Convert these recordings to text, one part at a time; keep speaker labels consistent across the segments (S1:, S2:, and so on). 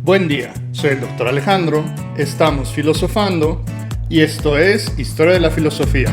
S1: Buen día, soy el Dr. Alejandro, estamos filosofando y esto es Historia de la Filosofía.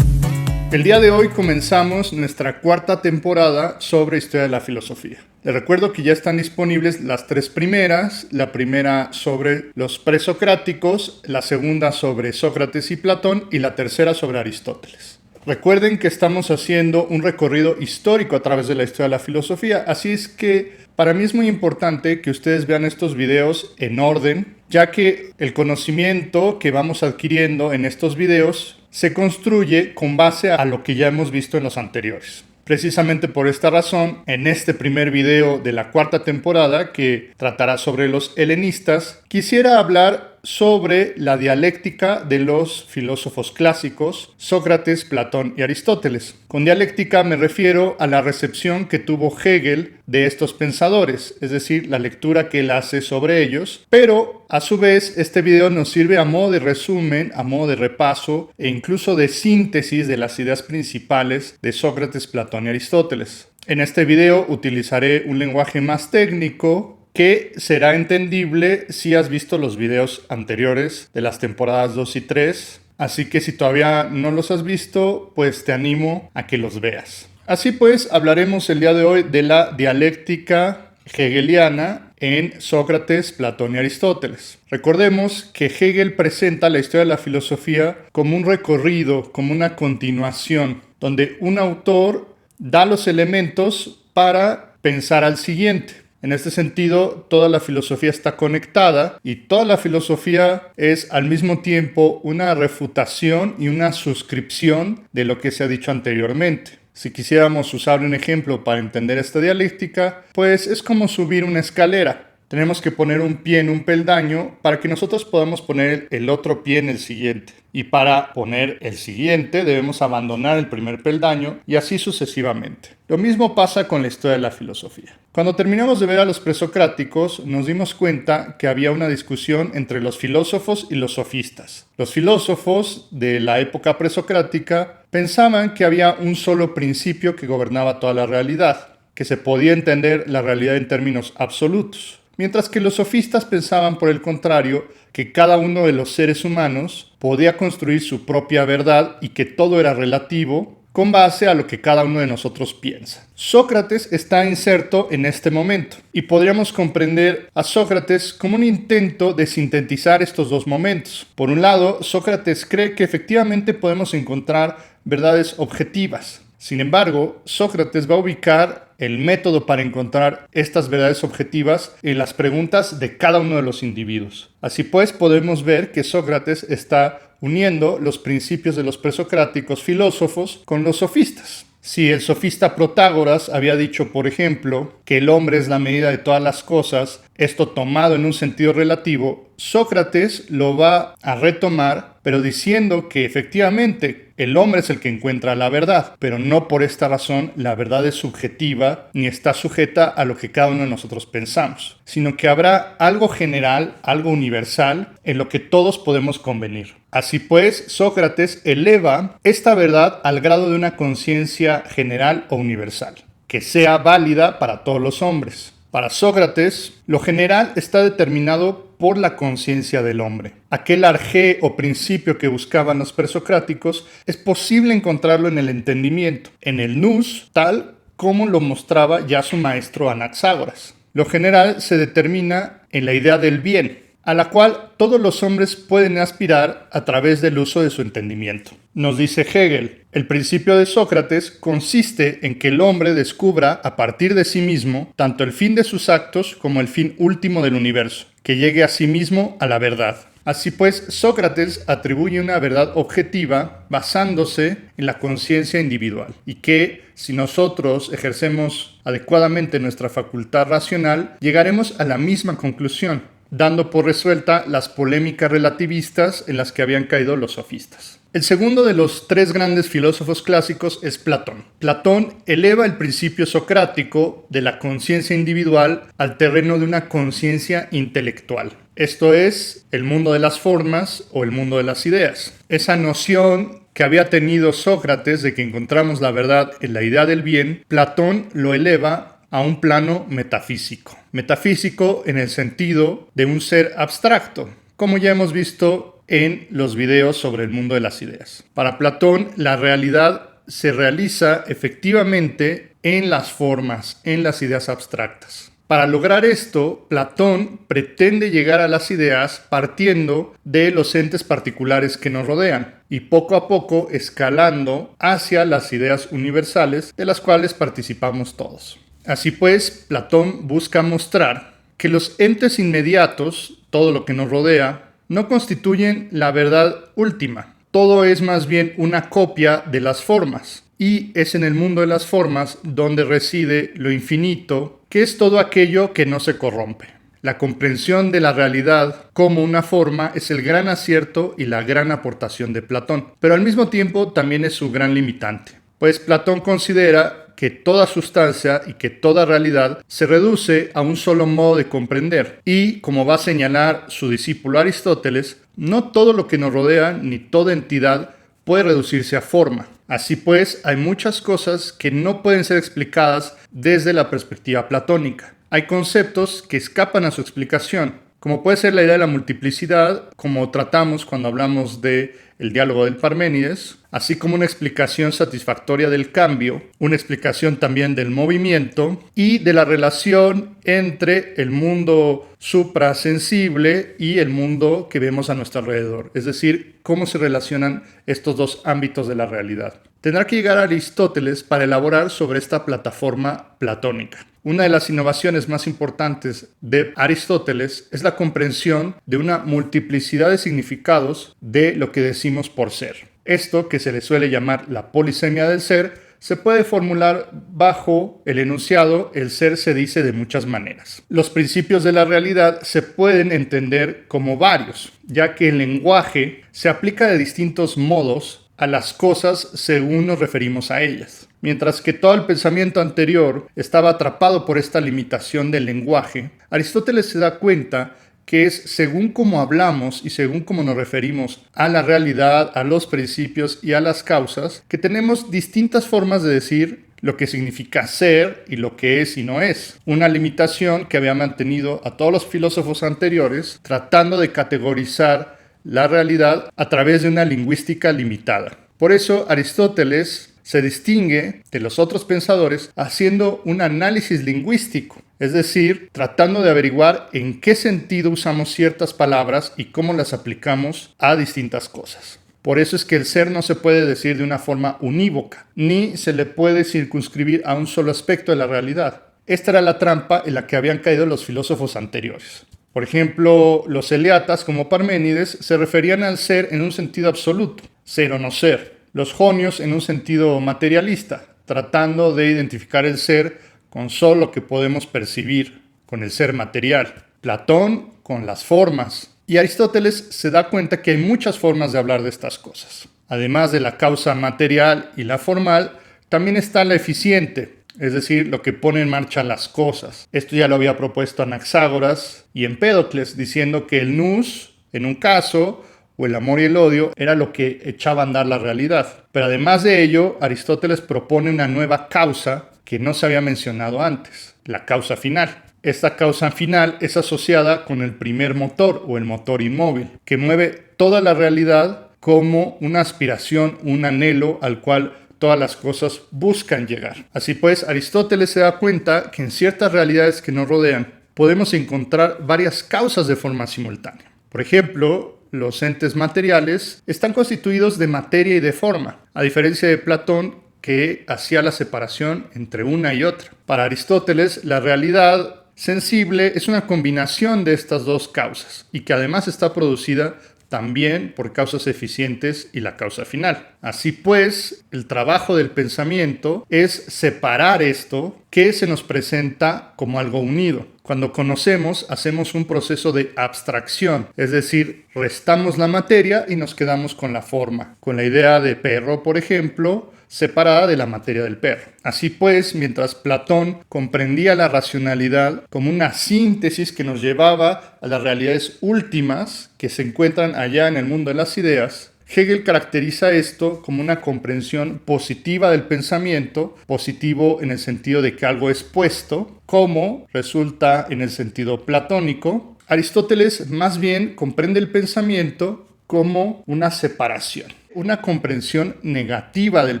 S1: El día de hoy comenzamos nuestra cuarta temporada sobre Historia de la Filosofía. Les recuerdo que ya están disponibles las tres primeras, la primera sobre los presocráticos, la segunda sobre Sócrates y Platón y la tercera sobre Aristóteles. Recuerden que estamos haciendo un recorrido histórico a través de la historia de la filosofía, así es que para mí es muy importante que ustedes vean estos videos en orden, ya que el conocimiento que vamos adquiriendo en estos videos se construye con base a lo que ya hemos visto en los anteriores. Precisamente por esta razón, en este primer video de la cuarta temporada, que tratará sobre los helenistas, quisiera hablar sobre la dialéctica de los filósofos clásicos, Sócrates, Platón y Aristóteles. Con dialéctica me refiero a la recepción que tuvo Hegel de estos pensadores, es decir, la lectura que él hace sobre ellos, pero a su vez este video nos sirve a modo de resumen, a modo de repaso e incluso de síntesis de las ideas principales de Sócrates, Platón y Aristóteles. En este video utilizaré un lenguaje más técnico que será entendible si has visto los videos anteriores de las temporadas 2 y 3. Así que si todavía no los has visto, pues te animo a que los veas. Así pues, hablaremos el día de hoy de la dialéctica hegeliana en Sócrates, Platón y Aristóteles. Recordemos que Hegel presenta la historia de la filosofía como un recorrido, como una continuación, donde un autor da los elementos para pensar al siguiente. En este sentido, toda la filosofía está conectada y toda la filosofía es al mismo tiempo una refutación y una suscripción de lo que se ha dicho anteriormente. Si quisiéramos usar un ejemplo para entender esta dialéctica, pues es como subir una escalera. Tenemos que poner un pie en un peldaño para que nosotros podamos poner el otro pie en el siguiente. Y para poner el siguiente debemos abandonar el primer peldaño y así sucesivamente. Lo mismo pasa con la historia de la filosofía. Cuando terminamos de ver a los presocráticos, nos dimos cuenta que había una discusión entre los filósofos y los sofistas. Los filósofos de la época presocrática pensaban que había un solo principio que gobernaba toda la realidad, que se podía entender la realidad en términos absolutos. Mientras que los sofistas pensaban, por el contrario, que cada uno de los seres humanos podía construir su propia verdad y que todo era relativo con base a lo que cada uno de nosotros piensa. Sócrates está inserto en este momento y podríamos comprender a Sócrates como un intento de sintetizar estos dos momentos. Por un lado, Sócrates cree que efectivamente podemos encontrar verdades objetivas. Sin embargo, Sócrates va a ubicar el método para encontrar estas verdades objetivas en las preguntas de cada uno de los individuos. Así pues, podemos ver que Sócrates está uniendo los principios de los presocráticos filósofos con los sofistas. Si el sofista Protágoras había dicho, por ejemplo, que el hombre es la medida de todas las cosas, esto tomado en un sentido relativo, Sócrates lo va a retomar, pero diciendo que efectivamente el hombre es el que encuentra la verdad, pero no por esta razón la verdad es subjetiva ni está sujeta a lo que cada uno de nosotros pensamos, sino que habrá algo general, algo universal en lo que todos podemos convenir. Así pues, Sócrates eleva esta verdad al grado de una conciencia general o universal, que sea válida para todos los hombres. Para Sócrates, lo general está determinado por la conciencia del hombre. Aquel arjé o principio que buscaban los presocráticos es posible encontrarlo en el entendimiento, en el nous, tal como lo mostraba ya su maestro Anaxágoras. Lo general se determina en la idea del bien, a la cual todos los hombres pueden aspirar a través del uso de su entendimiento. Nos dice Hegel, el principio de Sócrates consiste en que el hombre descubra a partir de sí mismo tanto el fin de sus actos como el fin último del universo, que llegue a sí mismo a la verdad. Así pues, Sócrates atribuye una verdad objetiva basándose en la conciencia individual y que, si nosotros ejercemos adecuadamente nuestra facultad racional, llegaremos a la misma conclusión, dando por resuelta las polémicas relativistas en las que habían caído los sofistas. El segundo de los tres grandes filósofos clásicos es Platón. Platón eleva el principio socrático de la conciencia individual al terreno de una conciencia intelectual. Esto es el mundo de las formas o el mundo de las ideas. Esa noción que había tenido Sócrates de que encontramos la verdad en la idea del bien, Platón lo eleva a un plano metafísico. Metafísico en el sentido de un ser abstracto, como ya hemos visto en los videos sobre el mundo de las ideas. Para Platón, la realidad se realiza efectivamente en las formas, en las ideas abstractas. Para lograr esto, Platón pretende llegar a las ideas partiendo de los entes particulares que nos rodean y poco a poco escalando hacia las ideas universales de las cuales participamos todos. Así pues, Platón busca mostrar que los entes inmediatos, todo lo que nos rodea, no constituyen la verdad última. Todo es más bien una copia de las formas. Y es en el mundo de las formas donde reside lo infinito, que es todo aquello que no se corrompe. La comprensión de la realidad como una forma es el gran acierto y la gran aportación de Platón, pero al mismo tiempo también es su gran limitante, pues Platón considera que toda sustancia y que toda realidad se reduce a un solo modo de comprender y, como va a señalar su discípulo Aristóteles, no todo lo que nos rodea ni toda entidad puede reducirse a forma. Así pues, hay muchas cosas que no pueden ser explicadas desde la perspectiva platónica. Hay conceptos que escapan a su explicación, como puede ser la idea de la multiplicidad, como tratamos cuando hablamos de el diálogo del Parménides, así como una explicación satisfactoria del cambio, una explicación también del movimiento y de la relación entre el mundo suprasensible y el mundo que vemos a nuestro alrededor, es decir, cómo se relacionan estos dos ámbitos de la realidad. Tendrá que llegar a Aristóteles para elaborar sobre esta plataforma platónica. Una de las innovaciones más importantes de Aristóteles es la comprensión de una multiplicidad de significados de lo que decimos por ser. Esto, que se le suele llamar la polisemia del ser, se puede formular bajo el enunciado: el ser se dice de muchas maneras. Los principios de la realidad se pueden entender como varios, ya que el lenguaje se aplica de distintos modos a las cosas según nos referimos a ellas. Mientras que todo el pensamiento anterior estaba atrapado por esta limitación del lenguaje, Aristóteles se da cuenta que es según cómo hablamos y según cómo nos referimos a la realidad, a los principios y a las causas, que tenemos distintas formas de decir lo que significa ser y lo que es y no es. Una limitación que había mantenido a todos los filósofos anteriores tratando de categorizar la realidad a través de una lingüística limitada. Por eso Aristóteles se distingue de los otros pensadores haciendo un análisis lingüístico, es decir, tratando de averiguar en qué sentido usamos ciertas palabras y cómo las aplicamos a distintas cosas. Por eso es que el ser no se puede decir de una forma unívoca, ni se le puede circunscribir a un solo aspecto de la realidad. Esta era la trampa en la que habían caído los filósofos anteriores. Por ejemplo, los eleatas, como Parménides, se referían al ser en un sentido absoluto, ser o no ser. Los jonios en un sentido materialista, tratando de identificar el ser con solo lo que podemos percibir, con el ser material. Platón con las formas. Y Aristóteles se da cuenta que hay muchas formas de hablar de estas cosas. Además de la causa material y la formal, también está la eficiente, es decir, lo que pone en marcha las cosas. Esto ya lo había propuesto Anaxágoras y Empédocles, diciendo que el nous, en un caso, o el amor y el odio, era lo que echaba a andar la realidad. Pero además de ello, Aristóteles propone una nueva causa que no se había mencionado antes, la causa final. Esta causa final es asociada con el primer motor o el motor inmóvil, que mueve toda la realidad como una aspiración, un anhelo al cual todas las cosas buscan llegar. Así pues, Aristóteles se da cuenta que en ciertas realidades que nos rodean podemos encontrar varias causas de forma simultánea. Por ejemplo, los entes materiales están constituidos de materia y de forma, a diferencia de Platón, que hacía la separación entre una y otra. Para Aristóteles, la realidad sensible es una combinación de estas dos causas y que además está producida también por causas eficientes y la causa final. Así pues, el trabajo del pensamiento es separar esto que se nos presenta como algo unido. Cuando conocemos, hacemos un proceso de abstracción, es decir, restamos la materia y nos quedamos con la forma, con la idea de perro, por ejemplo, separada de la materia del perro. Así pues, mientras Platón comprendía la racionalidad como una síntesis que nos llevaba a las realidades últimas que se encuentran allá en el mundo de las ideas, Hegel caracteriza esto como una comprensión positiva del pensamiento, positivo en el sentido de que algo es puesto, como resulta en el sentido platónico. Aristóteles más bien comprende el pensamiento como una separación, una comprensión negativa del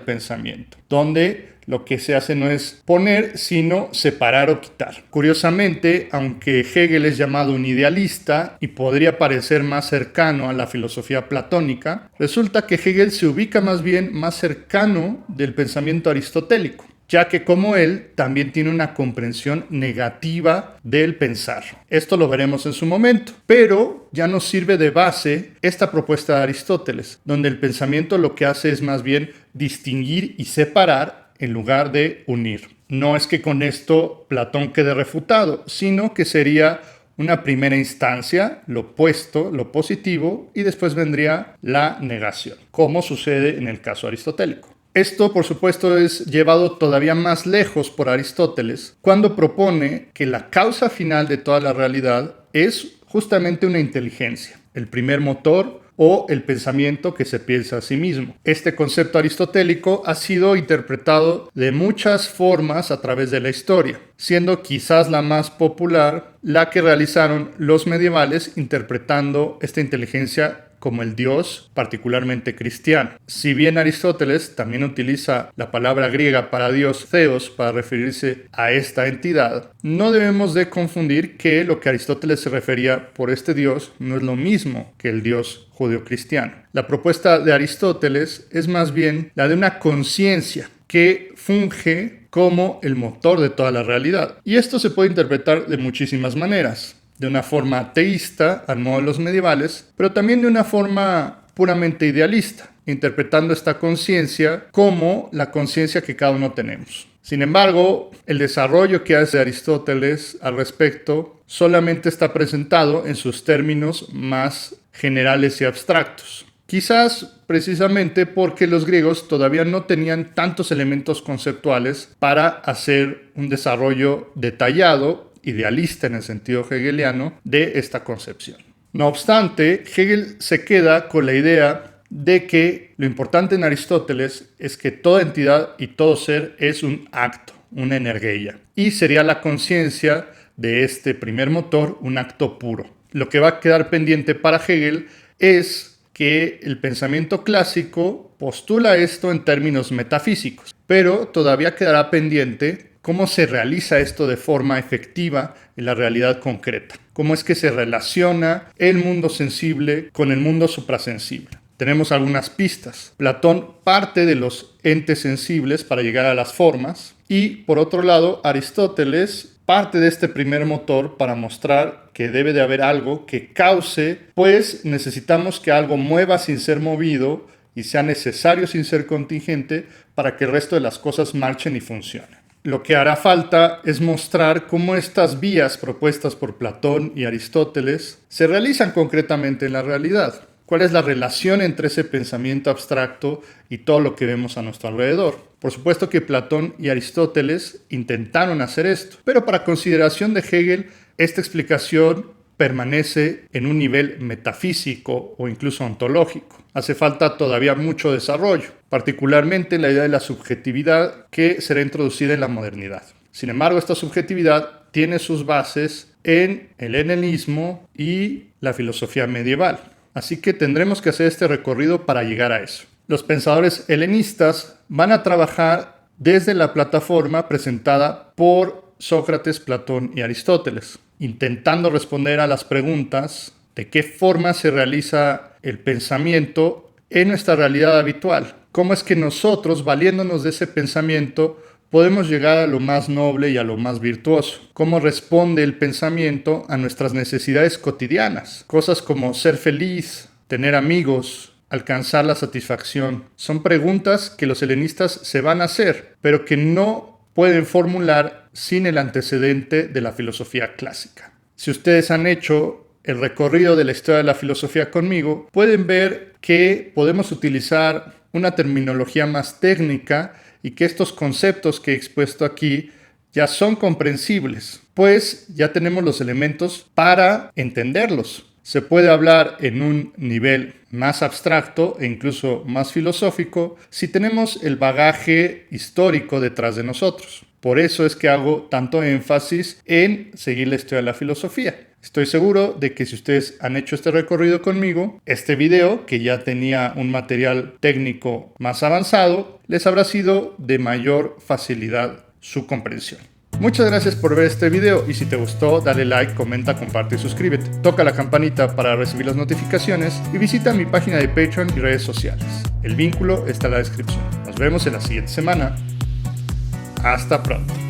S1: pensamiento, donde lo que se hace no es poner, sino separar o quitar. Curiosamente, aunque Hegel es llamado un idealista y podría parecer más cercano a la filosofía platónica, resulta que Hegel se ubica más bien más cercano del pensamiento aristotélico, ya que como él también tiene una comprensión negativa del pensar. Esto lo veremos en su momento, pero ya nos sirve de base esta propuesta de Aristóteles, donde el pensamiento lo que hace es más bien distinguir y separar en lugar de unir. No es que con esto Platón quede refutado, sino que sería una primera instancia, lo opuesto, lo positivo, y después vendría la negación, como sucede en el caso aristotélico. Esto, por supuesto, es llevado todavía más lejos por Aristóteles, cuando propone que la causa final de toda la realidad es justamente una inteligencia, el primer motor o el pensamiento que se piensa a sí mismo. Este concepto aristotélico ha sido interpretado de muchas formas a través de la historia, siendo quizás la más popular la que realizaron los medievales interpretando esta inteligencia como el Dios particularmente cristiano. Si bien Aristóteles también utiliza la palabra griega para Dios, Theos, para referirse a esta entidad, no debemos de confundir que lo que Aristóteles se refería por este Dios no es lo mismo que el Dios judeocristiano. La propuesta de Aristóteles es más bien la de una conciencia que funge como el motor de toda la realidad. Y esto se puede interpretar de muchísimas maneras. De una forma teísta, al modo de los medievales, pero también de una forma puramente idealista, interpretando esta conciencia como la conciencia que cada uno tenemos. Sin embargo, el desarrollo que hace Aristóteles al respecto solamente está presentado en sus términos más generales y abstractos. Quizás precisamente porque los griegos todavía no tenían tantos elementos conceptuales para hacer un desarrollo detallado, idealista en el sentido hegeliano, de esta concepción. No obstante, Hegel se queda con la idea de que lo importante en Aristóteles es que toda entidad y todo ser es un acto, una energía, y sería la conciencia de este primer motor un acto puro. Lo que va a quedar pendiente para Hegel es que el pensamiento clásico postula esto en términos metafísicos, pero todavía quedará pendiente cómo se realiza esto de forma efectiva en la realidad concreta. Cómo es que se relaciona el mundo sensible con el mundo suprasensible. Tenemos algunas pistas. Platón parte de los entes sensibles para llegar a las formas y, por otro lado, Aristóteles parte de este primer motor para mostrar que debe de haber algo que cause, pues necesitamos que algo mueva sin ser movido y sea necesario sin ser contingente para que el resto de las cosas marchen y funcionen. Lo que hará falta es mostrar cómo estas vías propuestas por Platón y Aristóteles se realizan concretamente en la realidad. ¿Cuál es la relación entre ese pensamiento abstracto y todo lo que vemos a nuestro alrededor? Por supuesto que Platón y Aristóteles intentaron hacer esto, pero para consideración de Hegel, esta explicación permanece en un nivel metafísico o incluso ontológico. Hace falta todavía mucho desarrollo, particularmente la idea de la subjetividad que será introducida en la modernidad. Sin embargo, esta subjetividad tiene sus bases en el helenismo y la filosofía medieval. Así que tendremos que hacer este recorrido para llegar a eso. Los pensadores helenistas van a trabajar desde la plataforma presentada por Sócrates, Platón y Aristóteles, intentando responder a las preguntas de qué forma se realiza el pensamiento en nuestra realidad habitual. ¿Cómo es que nosotros, valiéndonos de ese pensamiento, podemos llegar a lo más noble y a lo más virtuoso? ¿Cómo responde el pensamiento a nuestras necesidades cotidianas? Cosas como ser feliz, tener amigos, alcanzar la satisfacción. Son preguntas que los helenistas se van a hacer, pero que no pueden formular sin el antecedente de la filosofía clásica. Si ustedes han hecho el recorrido de la historia de la filosofía conmigo, pueden ver que podemos utilizar una terminología más técnica y que estos conceptos que he expuesto aquí ya son comprensibles, pues ya tenemos los elementos para entenderlos. Se puede hablar en un nivel más abstracto e incluso más filosófico si tenemos el bagaje histórico detrás de nosotros. Por eso es que hago tanto énfasis en seguir la historia de la filosofía. Estoy seguro de que si ustedes han hecho este recorrido conmigo, este video, que ya tenía un material técnico más avanzado, les habrá sido de mayor facilidad su comprensión. Muchas gracias por ver este video y si te gustó, dale like, comenta, comparte y suscríbete. Toca la campanita para recibir las notificaciones y visita mi página de Patreon y redes sociales. El vínculo está en la descripción. Nos vemos en la siguiente semana. Hasta pronto.